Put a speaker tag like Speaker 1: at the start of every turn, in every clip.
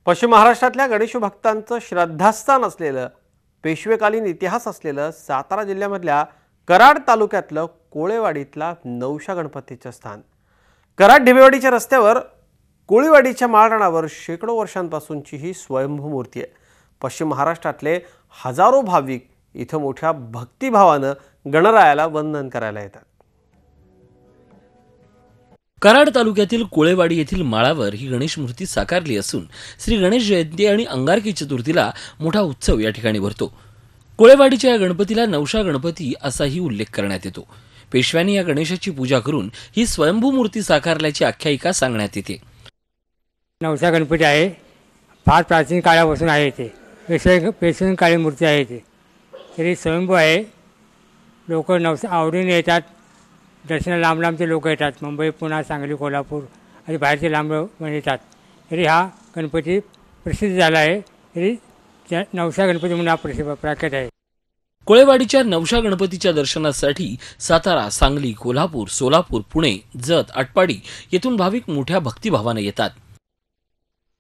Speaker 1: पश्चिम महाराष्ट्रातल्या गणेश भक्तांचं श्रद्धास्थान असलेलं पेशवेकालीन इतिहास असलेलं सातारा जिल्ह्यामधल्या कराड तालुक्यातलं कोळेवाडीतला नवशा गणपतीचं स्थान। कराड ढिबेवाडीच्या रस्त्यावर कोळेवाडीच्या माळरानावर शेकडो वर्षांपासूनची ही स्वयंभू मूर्ती आहे। पश्चिम महाराष्ट्रातले हजारो भाविक इथं मोठ्या भक्तिभावानं गणरायाला वंदन करायला येतात।
Speaker 2: कराड तालुक्यातील कोळेवाडी येथील माळावर ही गणेश मूर्ती साकारली असून श्री गणेश जयंती आणि अंगारकी चतुर्थीला मोठा उत्सव या ठिकाणी भरतो। कोळेवाडीच्या या गणपतीला नवशा गणपती असाही उल्लेख करण्यात येतो। पेशव्यांनी या गणेशाची पूजा करून ही स्वयंभू मूर्ती साकारल्याची आख्यायिका सांगण्यात येते।
Speaker 3: नवशा गणपती आहे, फार प्राचीन काळापासून आहे ते। पेशवेकालीन मूर्ती आहे ते, तरी स्वयंभू आहे। लोक नवशा आवडीने येतात, दर्शनाला लांब लांबचे लोक येतात। मुंबई, पुणे, सांगली, कोल्हापूर आणि बाहेरचे लांब येतात। तरी हा गणपती प्रसिद्ध झाला आहे, तरी नवशा गणपती म्हणून हा प्रख्यात आहे।
Speaker 2: कोळेवाडीच्या नवशा गणपतीच्या दर्शनासाठी सातारा, सांगली, कोल्हापूर, सोलापूर, पुणे, जत, आटपाडी येथून भाविक मोठ्या भक्तिभावाने येतात।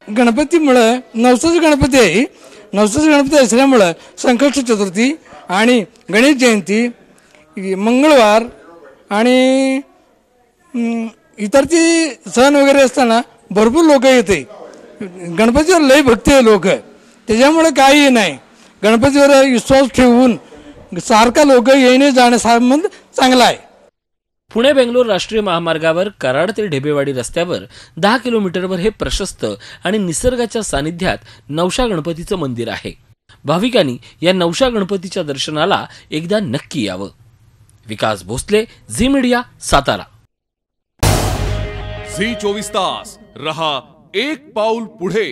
Speaker 4: गणपतीमुळे नवसाचा गणपती आहे। नवसाचा गणपती असल्यामुळे संकष्टी चतुर्थी आणि गणेश जयंती, मंगळवार आणि इतर ती सण वगैरे असताना भरपूर लोक येते। गणपतीवर लय भक्ती आहे लोक, त्याच्यामुळे काही नाही। गणपतीवर विश्वास ठेवून सारखा लोक येणे जाणे संबंध चांगला आहे।
Speaker 2: पुणे बेंगलोर राष्ट्रीय महामार्गावर कराड ते ढेबेवाडी रस्त्यावर 10 किलोमीटरवर हे प्रशस्त आणि निसर्गाच्या सानिध्यात नवशा गणपतीचं मंदिर आहे। भाविकांनी या नवशा गणपतीच्या दर्शनाला एकदा नक्की यावं। Vikas Bhosale, Zee Media, Satara.
Speaker 5: Zee 24 तास रहा एक पाऊल पुढे।